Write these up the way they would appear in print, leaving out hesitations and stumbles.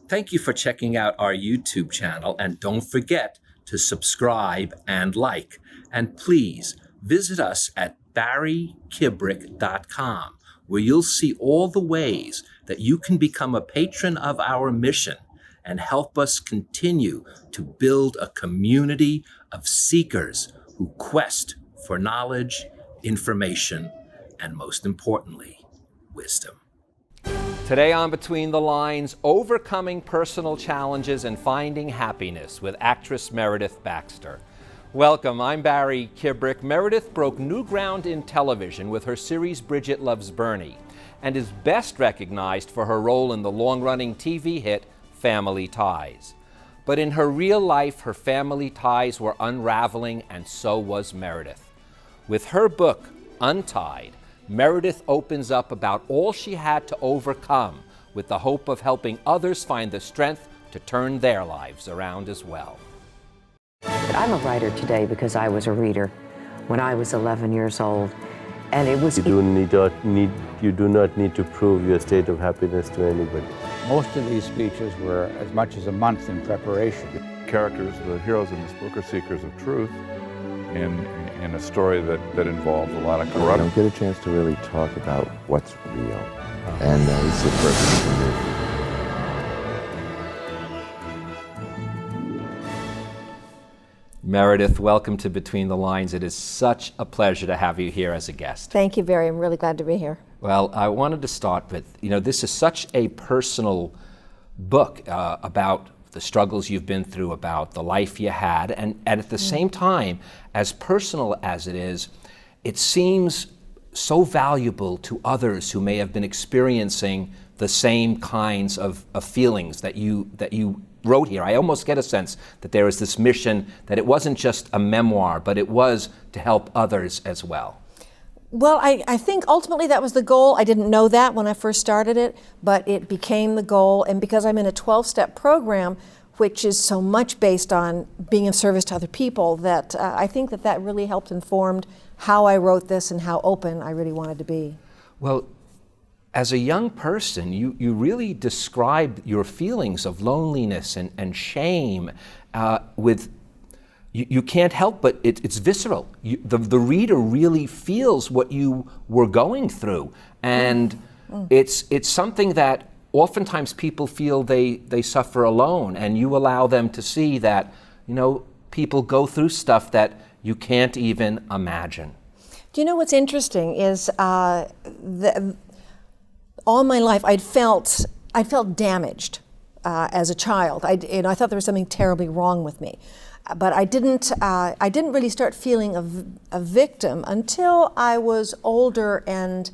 Thank you for checking out our YouTube channel, and don't forget to subscribe and like. And please visit us at barrykibrick.com, where you'll see all the ways that you can become a patron of our mission and help us continue to build a community of seekers who quest for knowledge, information, and most importantly, wisdom. Today on Between the Lines, overcoming personal challenges and finding happiness with actress Meredith Baxter. Welcome, I'm Barry Kibrick. Meredith broke new ground in television with her series Bridget Loves Bernie, and is best recognized for her role in the long-running TV hit Family Ties. But in her real life, her family ties were unraveling, and so was Meredith. With her book, Untied, Meredith opens up about all she had to overcome with the hope of helping others find the strength to turn their lives around as well. I'm a writer today because I was a reader when I was 11 years old, and it was... You do not need to prove your state of happiness to anybody. Most of these speeches were as much as a month in preparation. Characters, the heroes in this book, are seekers of truth in a story that involves a lot of I corruption. don't get a chance to really talk about what's real, and it's the perfect for me. Meredith, welcome to Between the Lines. It is such a pleasure to have you here as a guest. Thank you, Barry. I'm really glad to be here. Well, I wanted to start with, this is such a personal book about the struggles you've been through, about the life you had, and at the same time, as personal as it is, it seems so valuable to others who may have been experiencing the same kinds of feelings that you wrote here. I almost get a sense that there is this mission, that it wasn't just a memoir, but it was to help others as well. Well, I think ultimately that was the goal. I didn't know that when I first started it, but it became the goal. And because I'm in a 12-step program, which is so much based on being of service to other people, that I think that really helped informed how I wrote this and how open I really wanted to be. Well, as a young person, you really described your feelings of loneliness and shame with... You can't help but it's visceral. The reader really feels what you were going through, and it's something that oftentimes people feel they suffer alone, and you allow them to see that people go through stuff that you can't even imagine. Do you know what's interesting is all my life I felt damaged as a child. I thought there was something terribly wrong with me. But I didn't really start feeling a victim until I was older and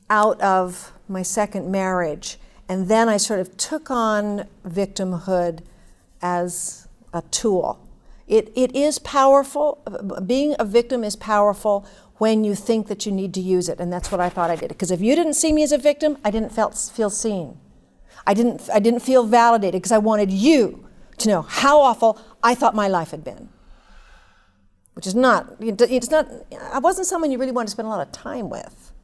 out of my second marriage. And then I sort of took on victimhood as a tool. It is powerful. Being a victim is powerful when you think that you need to use it. And that's what I thought I did. Because if you didn't see me as a victim, I didn't feel seen. I didn't feel validated because I wanted you to know how awful I thought my life had been, which is not. I wasn't someone you really want to spend a lot of time with.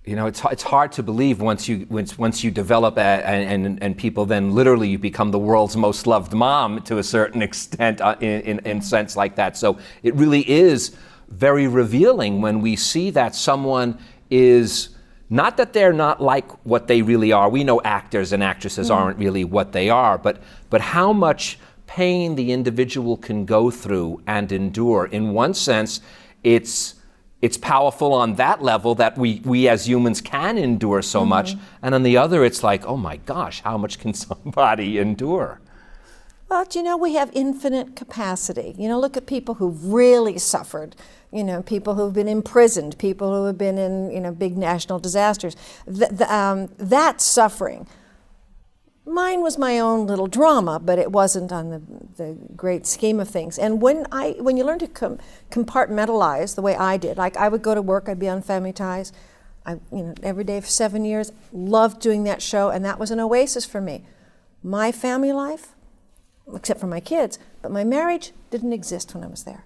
It's hard to believe once you develop and people then literally you become the world's most loved mom to a certain extent in sense like that. So it really is very revealing when we see that someone is. Not that they're not like what they really are. We know actors and actresses aren't really what they are, but how much pain the individual can go through and endure. In one sense, it's powerful on that level that we as humans can endure so much, and on the other, it's like, oh my gosh, how much can somebody endure? Well, we have infinite capacity. Look at people who've really suffered. People who've been imprisoned, people who have been in, big national disasters. That's suffering. Mine was my own little drama, but it wasn't on the great scheme of things. And when you learn to compartmentalize the way I did, like I would go to work, I'd be on Family Ties, every day for 7 years, loved doing that show, and that was an oasis for me. My family life, except for my kids, but my marriage didn't exist when I was there.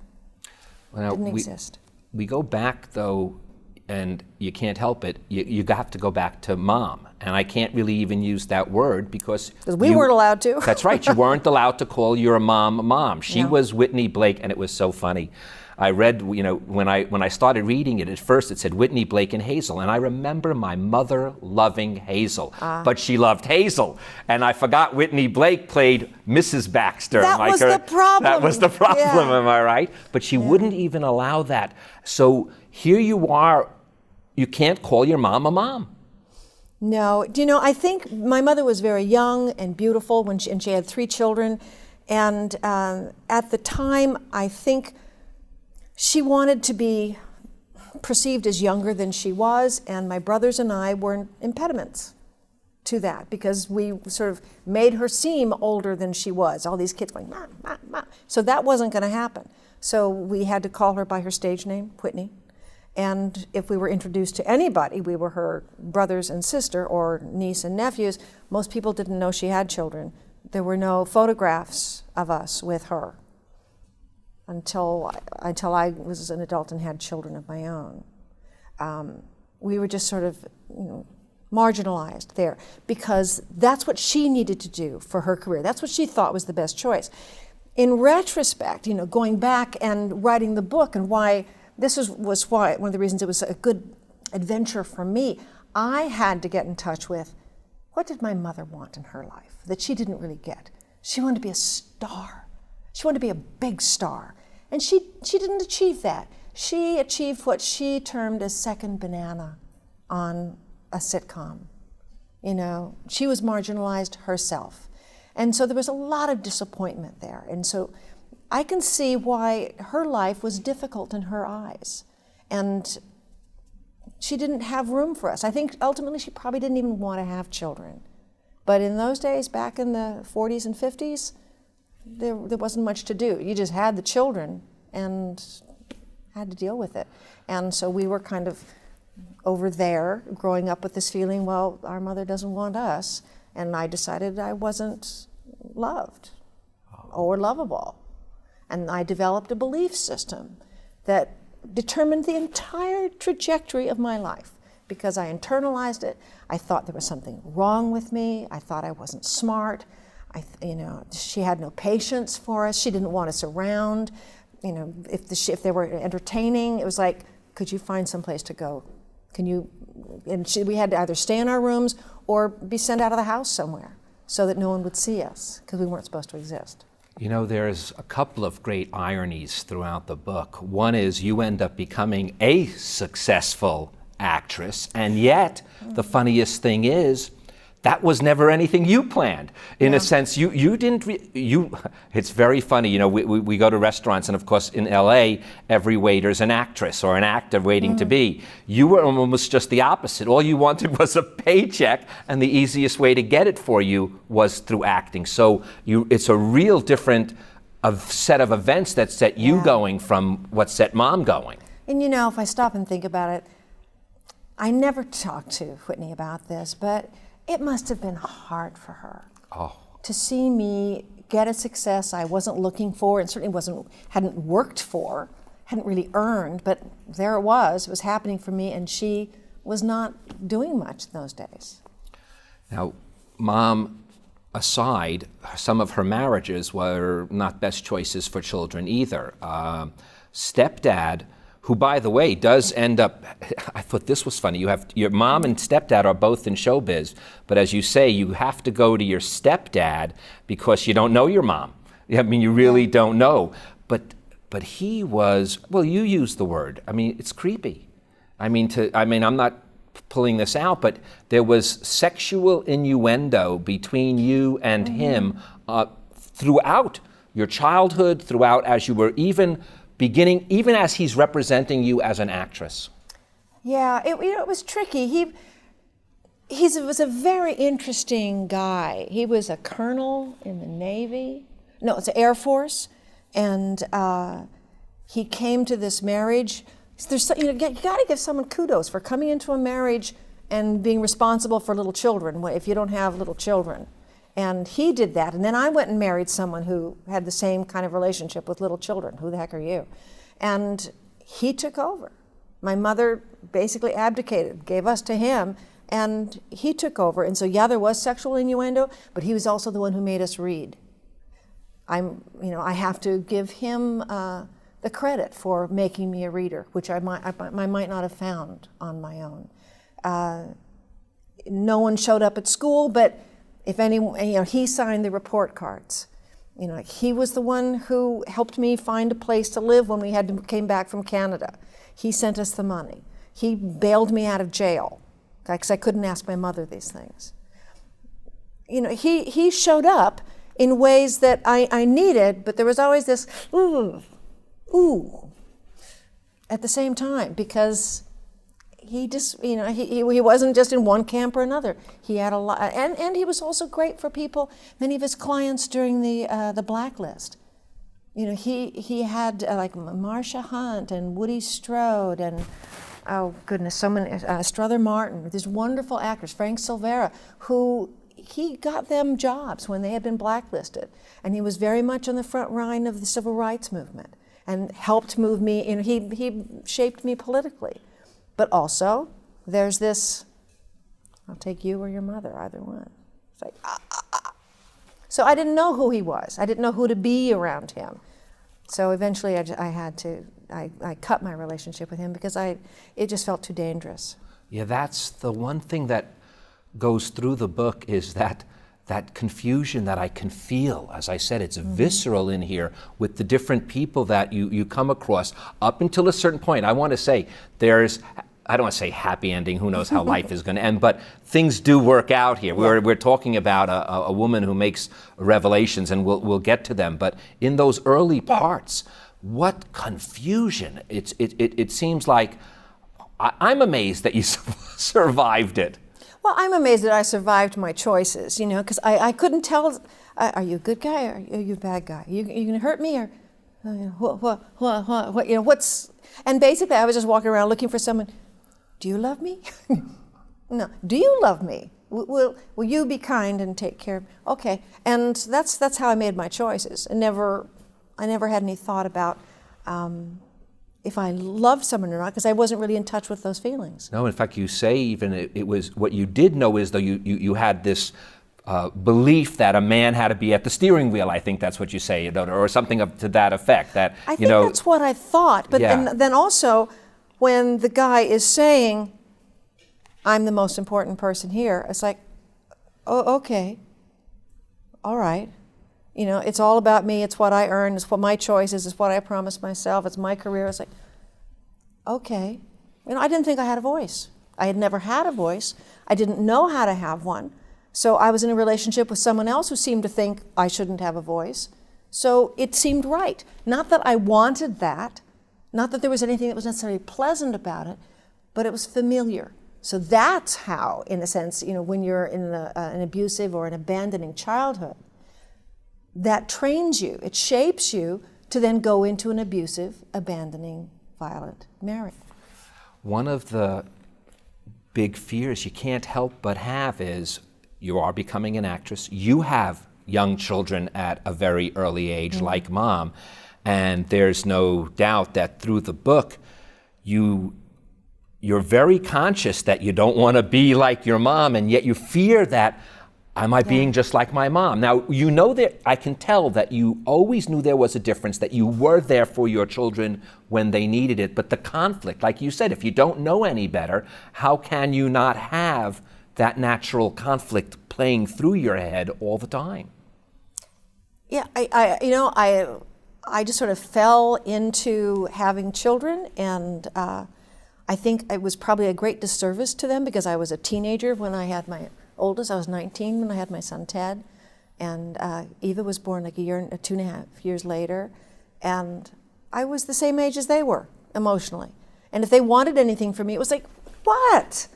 Well, didn't exist. We go back, though, and you can't help it, you have to go back to mom. And I can't really even use that word because we weren't allowed to. That's right. You weren't allowed to call your mom. She No. was Whitney Blake, and it was so funny. I read, when I started reading it, at first it said Whitney Blake and Hazel, and I remember my mother loving Hazel, but she loved Hazel, and I forgot Whitney Blake played Mrs. Baxter. That was the problem. That was the problem, Yeah. am I right? But she wouldn't even allow that. So here you are, you can't call your mom a mom. No, do you know, I think my mother was very young and beautiful and she had 3 children. And at the time, I think she wanted to be perceived as younger than she was, and my brothers and I weren't impediments to that because we sort of made her seem older than she was. All these kids going, Mom, Mom, Mom. So that wasn't going to happen. So we had to call her by her stage name, Whitney. And if we were introduced to anybody, we were her brothers and sister or niece and nephews. Most people didn't know she had children. There were no photographs of us with her until I was an adult and had children of my own. We were just sort of marginalized there because that's what she needed to do for her career. That's what she thought was the best choice. In retrospect, going back and writing the book and why this was why one of the reasons it was a good adventure for me, I had to get in touch with what did my mother want in her life that she didn't really get. She wanted to be a star. She wanted to be a big star. And she didn't achieve that. She achieved what she termed a second banana on a sitcom. She was marginalized herself. And so there was a lot of disappointment there. And so I can see why her life was difficult in her eyes. And she didn't have room for us. I think ultimately she probably didn't even want to have children. But in those days, back in the 40s and 50s, there wasn't much to do. You just had the children and had to deal with it. And so we were kind of over there growing up with this feeling, well, our mother doesn't want us. And I decided I wasn't loved or lovable. And I developed a belief system that determined the entire trajectory of my life because I internalized it. I thought there was something wrong with me. I thought I wasn't smart. She had no patience for us. She didn't want us around. If they were entertaining, it was like, could you find some place to go? We had to either stay in our rooms or be sent out of the house somewhere so that no one would see us because we weren't supposed to exist. There's a couple of great ironies throughout the book. One is you end up becoming a successful actress, and yet the funniest thing is that was never anything you planned. In a sense, you didn't. It's very funny. We go to restaurants, and of course, in LA, every waiter's an actress or an actor waiting to be. You were almost just the opposite. All you wanted was a paycheck, and the easiest way to get it for you was through acting. So it's a real different set of events that set you going from what set Mom going. And if I stop and think about it, I never talked to Whitney about this, but it must have been hard for her to see me get a success I wasn't looking for and certainly hadn't worked for, hadn't really earned, but there it was happening for me, and she was not doing much in those days. Now, Mom aside, some of her marriages were not best choices for children either. Stepdad, who, by the way, does end up, I thought this was funny, your mom and stepdad are both in showbiz, but as you say, you have to go to your stepdad because you don't know your mom. You really don't know. But he was, well, you used the word, it's creepy. I'm not pulling this out, but there was sexual innuendo between you and him throughout your childhood, throughout as you were even as he's representing you as an actress. Yeah, it was tricky. He was a very interesting guy. He was a colonel in the Navy. No, it's the Air Force. And he came to this marriage. You got to give someone kudos for coming into a marriage and being responsible for little children if you don't have little children. And he did that. And then I went and married someone who had the same kind of relationship with little children. Who the heck are you? And he took over. My mother basically abdicated, gave us to him, and he took over. And so, yeah, there was sexual innuendo, but he was also the one who made us read. I have to give him the credit for making me a reader, which I might not have found on my own. No one showed up at school, but if anyone, he signed the report cards. He was the one who helped me find a place to live when we came back from Canada. He sent us the money. He bailed me out of jail because I couldn't ask my mother these things. He showed up in ways that I needed, but there was always this ooh at the same time, because he just, he wasn't just in one camp or another. He had a lot, and he was also great for people, many of his clients during the blacklist. He had like Marsha Hunt and Woody Strode and, oh goodness, so many, Strother Martin, these wonderful actors, Frank Silvera, who he got them jobs when they had been blacklisted. And he was very much on the front line of the civil rights movement and helped move me, he shaped me politically. But also, there's this, I'll take you or your mother, either one. It's like, So I didn't know who he was. I didn't know who to be around him. So eventually I cut my relationship with him because it just felt too dangerous. Yeah, that's the one thing that goes through the book, is that confusion that I can feel. As I said, it's visceral in here with the different people that you come across up until a certain point. I want to say I don't want to say happy ending, who knows how life is going to end, but things do work out here. We're talking about a woman who makes revelations, and we'll get to them. But in those early parts, what confusion. It seems like I'm amazed that you survived it. Well, I'm amazed that I survived my choices, because I couldn't tell, are you a good guy or are you a bad guy? You going to hurt me or what, what's, and basically I was just walking around looking for someone, do you love me? No, do you love me? Will you be kind and take care of me? Okay, and that's how I made my choices. I never had any thought about if I loved someone or not, because I wasn't really in touch with those feelings. No, in fact, you say even it was, what you did know is, though, you had this belief that a man had to be at the steering wheel. I think that's what you say, or something to that effect. That I think that's what I thought. But then also, when the guy is saying, I'm the most important person here, it's like, oh, okay, all right. It's all about me, it's what I earn, it's what my choices, it's what I promised myself, it's my career. It's like, okay. I didn't think I had a voice. I had never had a voice. I didn't know how to have one. So I was in a relationship with someone else who seemed to think I shouldn't have a voice. So it seemed right. Not that I wanted that, not that there was anything that was necessarily pleasant about it, but it was familiar. So that's how, in a sense, when you're in an abusive or an abandoning childhood, that trains you, it shapes you to then go into an abusive, abandoning, violent marriage. One of the big fears you can't help but have is you are becoming an actress. You have young children at a very early age, like Mom, and there's no doubt that through the book, you're very conscious that you don't want to be like your mom, and yet you fear that, am I being just like my mom? Now, that I can tell that you always knew there was a difference, that you were there for your children when they needed it. But the conflict, like you said, if you don't know any better, how can you not have that natural conflict playing through your head all the time? Yeah, I just sort of fell into having children, and I think it was probably a great disservice to them because I was a teenager when I had my oldest. I was 19 when I had my son Ted, and Eva was born like 2.5 years later, and I was the same age as they were emotionally. And if they wanted anything from me, it was like, what?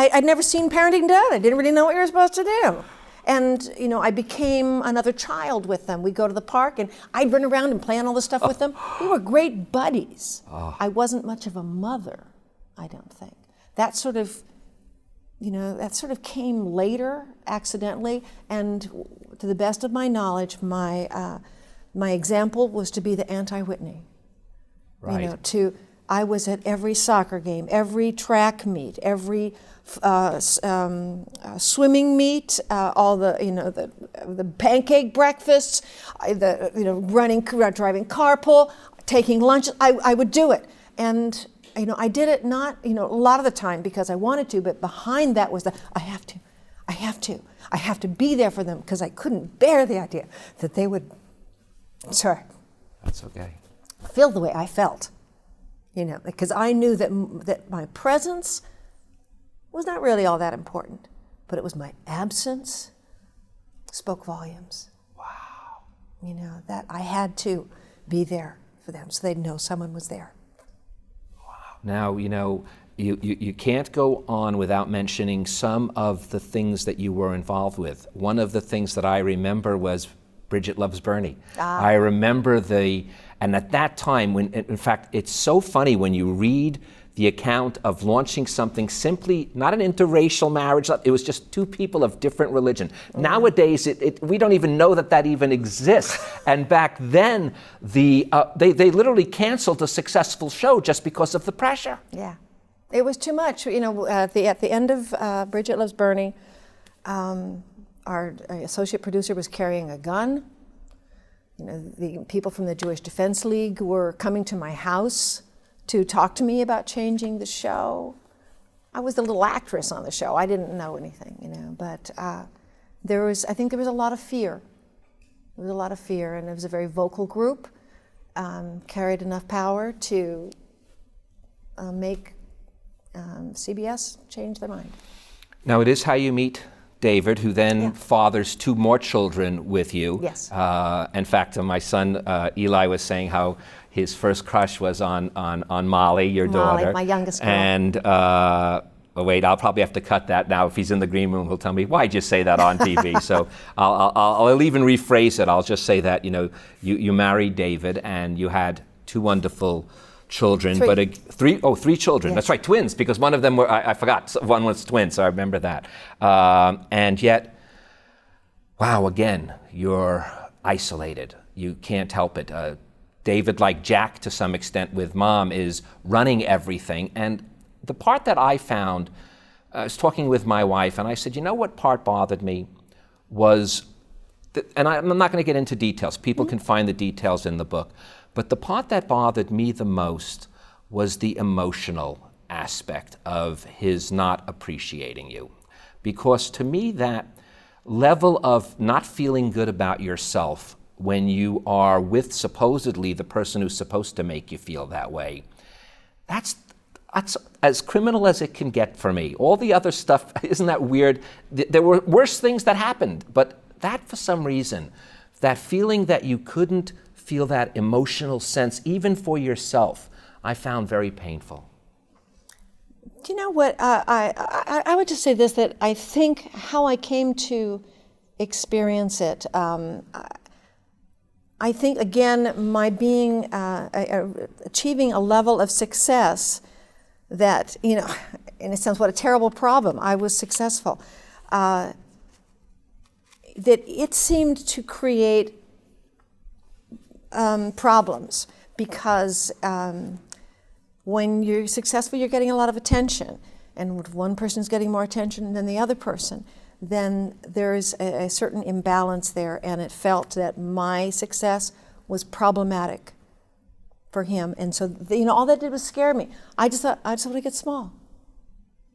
I'd never seen parenting done. I didn't really know what you were supposed to do. And I became another child with them. We'd go to the park and I'd run around and play on all the stuff with them. We were great buddies. I wasn't much of a mother, I don't think. That sort of came later, accidentally, and to the best of my knowledge, my example was to be the anti-Whitney. Right. I was at every soccer game, every track meet, every swimming meet, all the pancake breakfasts, driving carpool, taking lunch. I would do it, and I did it not a lot of the time because I wanted to, but behind that was I have to be there for them because I couldn't bear the idea that they would. Sorry. That's okay. Feel the way I felt. Because I knew that my presence was not really all that important, but it was my absence spoke volumes. Wow. That I had to be there for them so they'd know someone was there. Wow. Now, you can't go on without mentioning some of the things that you were involved with. One of the things that I remember was Bridget Loves Bernie. I remember and at that time, in fact, it's so funny when you read the account of launching something simply, not an interracial marriage, it was just two people of different religion. Nowadays, we don't even know that even exists. And back then, they literally canceled a successful show just because of the pressure. Yeah, it was too much. At the end of Bridget Loves Bernie, our associate producer was carrying a gun. The people from the Jewish Defense League were coming to my house to talk to me about changing the show. I was the little actress on the show. I didn't know anything, but I think there was a lot of fear. There was a lot of fear, and it was a very vocal group, carried enough power to make CBS change their mind. Now, it is how you meet David, who then fathers two more children with you. Yes. In fact, my son Eli was saying how his first crush was on Molly, your daughter. My youngest girl. And wait, I'll probably have to cut that now. If he's in the green room, he'll tell me, why'd you say that on TV? So I'll even rephrase it. I'll just say that, you married David and you had two wonderful children, three children. Yes. That's right, twins, because one of them I forgot, one was twins, so I remember that. And yet, wow, again, you're isolated. You can't help it. David, like Jack to some extent with Mom, is running everything. And the part that I found, I was talking with my wife, and I said, what part bothered me was, and I'm not going to get into details. People can find the details in the book. But the part that bothered me the most was the emotional aspect of his not appreciating you. Because to me, that level of not feeling good about yourself when you are with supposedly the person who's supposed to make you feel that way, that's as criminal as it can get for me. All the other stuff, isn't that weird? There were worse things that happened, but that for some reason, that feeling that you couldn't feel that emotional sense, even for yourself, I found very painful. Do you know what? I would just say this, that I think how I came to experience it, I think, again, my being, achieving a level of success that, in a sense, what a terrible problem. I was successful. That it seemed to create problems because when you're successful, you're getting a lot of attention. And if one person's getting more attention than the other person, then there's a certain imbalance there. And it felt that my success was problematic for him. And so, all that did was scare me. I just thought, I just want to get small.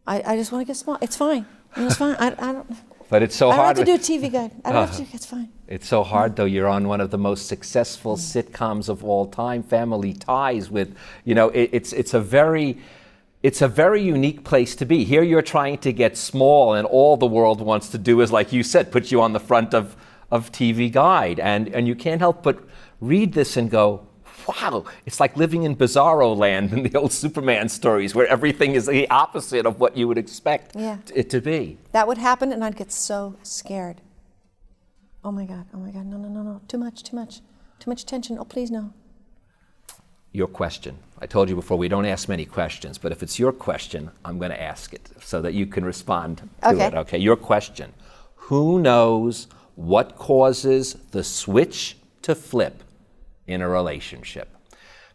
I just want to get small. It's fine. It's fine. I don't. But it's so hard. I don't have to do a TV guide. I don't have to. It's fine. It's so hard, though. You're on one of the most successful sitcoms of all time, Family Ties. With it's a very unique place to be. Here, you're trying to get small, and all the world wants to do is, like you said, put you on the front of TV Guide, and you can't help but read this and go, wow, it's like living in Bizarro land in the old Superman stories where everything is the opposite of what you would expect it to be. That would happen and I'd get so scared. Oh my God, no, too much attention, oh please no. Your question. I told you before, we don't ask many questions, but if it's your question, I'm going to ask it so that you can respond to it. Okay, your question. Who knows what causes the switch to flip in a relationship?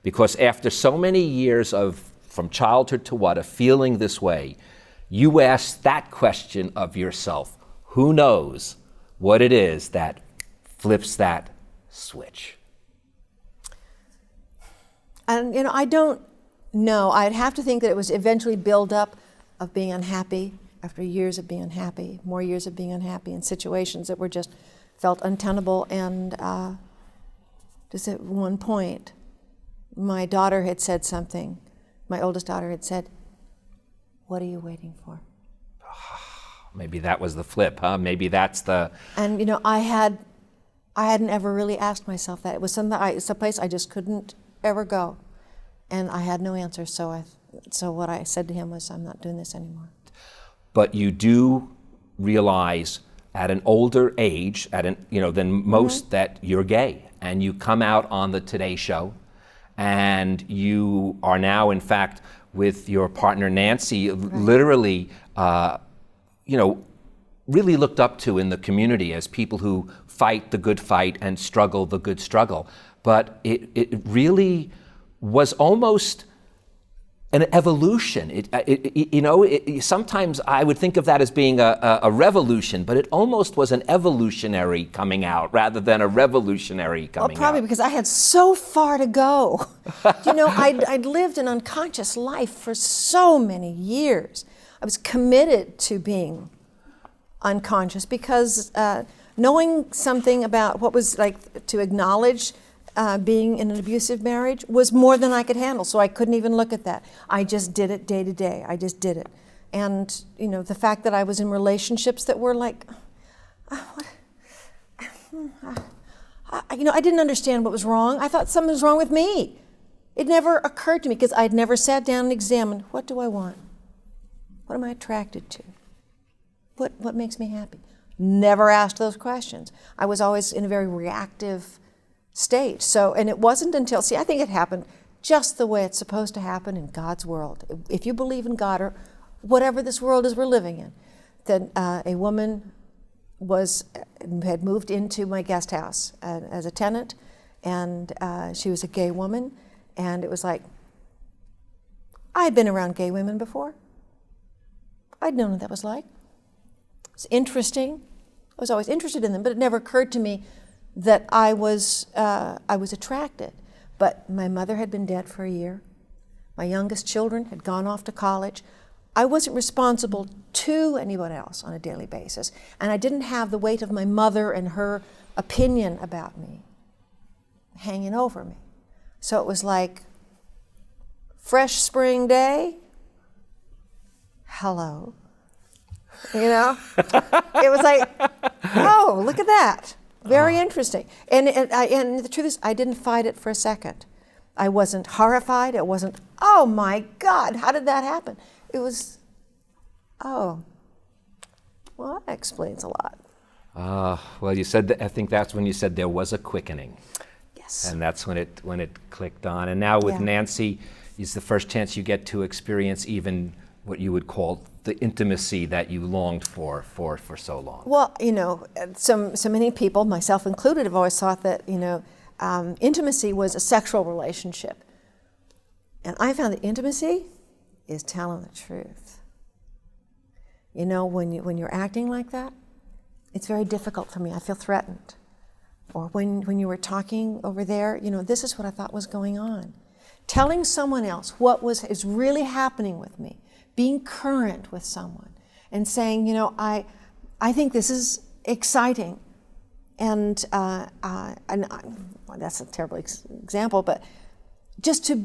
Because after so many years of, from childhood to what, of feeling this way, you ask that question of yourself. Who knows what it is that flips that switch? And, I don't know. I'd have to think that it was eventually build up of being unhappy after years of being unhappy, more years of being unhappy in situations that were just felt untenable. And just at one point, my daughter had said something. My oldest daughter had said, "What are you waiting for?" Maybe that was the flip, huh? Maybe that's the... And, I hadn't ever really asked myself that. It was it's a place I just couldn't ever go. And I had no answer, so what I said to him was, I'm not doing this anymore. But you do realize at an older age, than most, that you're gay, and you come out on the Today Show, and you are now, in fact, with your partner Nancy, literally, really looked up to in the community as people who fight the good fight and struggle the good struggle. But it really was almost an evolution. Sometimes I would think of that as being a revolution, but it almost was an evolutionary coming out rather than a revolutionary coming out. Well, probably because I had so far to go. I'd lived an unconscious life for so many years. I was committed to being unconscious because knowing something about what was like to acknowledge being in an abusive marriage was more than I could handle, so I couldn't even look at that. I just did it day to day. I just did it. And, the fact that I was in relationships that were like, I didn't understand what was wrong. I thought something was wrong with me. It never occurred to me because I'd never sat down and examined, what do I want? What am I attracted to? What makes me happy? Never asked those questions. I was always in a very reactive state. And it wasn't until, I think it happened just the way it's supposed to happen in God's world. If you believe in God or whatever this world is we're living in, then a woman had moved into my guest house as a tenant, and she was a gay woman, and it was like, I had been around gay women before. I'd known what that was like. It's interesting. I was always interested in them, but it never occurred to me that I was attracted. But my mother had been dead for a year. My youngest children had gone off to college. I wasn't responsible to anyone else on a daily basis, and I didn't have the weight of my mother and her opinion about me hanging over me. So it was like, fresh spring day, hello. It was like, oh, look at that. Very interesting. And the truth is, I didn't fight it for a second. I wasn't horrified. It wasn't, oh my God, how did that happen? It was, oh, well, that explains a lot. Well, you said I think that's when you said there was a quickening. Yes. And that's when it clicked on. And now with Nancy, is the first chance you get to experience even what you would call the intimacy that you longed for so long. Well, so many people, myself included, have always thought that, intimacy was a sexual relationship. And I found that intimacy is telling the truth. When you're acting like that, it's very difficult for me. I feel threatened. Or when you were talking over there, this is what I thought was going on. Telling someone else what is really happening with me, being current with someone, and saying, I think this is exciting, and that's a terrible example, but just to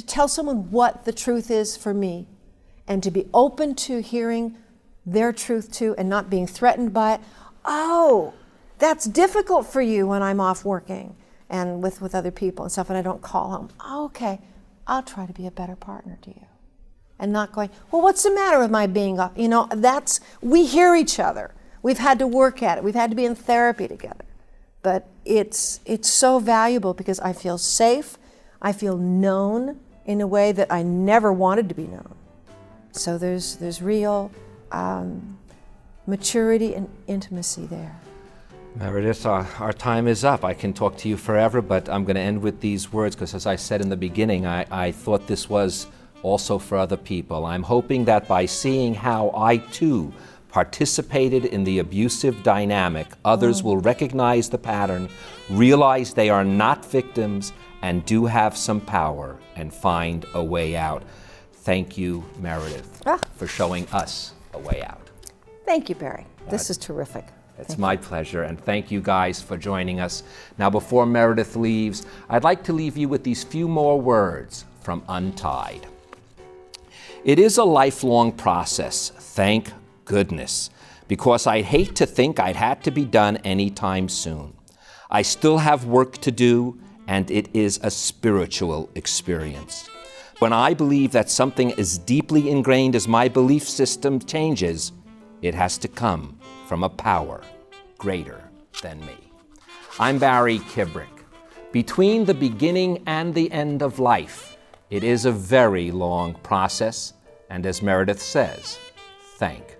tell someone what the truth is for me, and to be open to hearing their truth too, and not being threatened by it. Oh, that's difficult for you when I'm off working and with other people and stuff, and I don't call home. Oh, okay, I'll try to be a better partner to you. And not going, well, what's the matter with my being off? We hear each other. We've had to work at it. We've had to be in therapy together. But it's so valuable because I feel safe. I feel known in a way that I never wanted to be known. So there's real maturity and intimacy there. Meredith, our time is up. I can talk to you forever, but I'm going to end with these words because, as I said in the beginning, I thought this was also for other people. I'm hoping that by seeing how I, too, participated in the abusive dynamic, others will recognize the pattern, realize they are not victims, and do have some power, and find a way out. Thank you, Meredith, for showing us a way out. Thank you, Barry. This is terrific. It's my pleasure, and thank you guys for joining us. Now, before Meredith leaves, I'd like to leave you with these few more words from Untied. It is a lifelong process, thank goodness, because I'd hate to think I'd had to be done anytime soon. I still have work to do, and it is a spiritual experience. When I believe that something as deeply ingrained as my belief system changes, it has to come from a power greater than me. I'm Barry Kibrick. Between the beginning and the end of life, it is a very long process, and as Meredith says, thank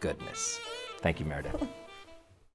goodness. Thank you, Meredith.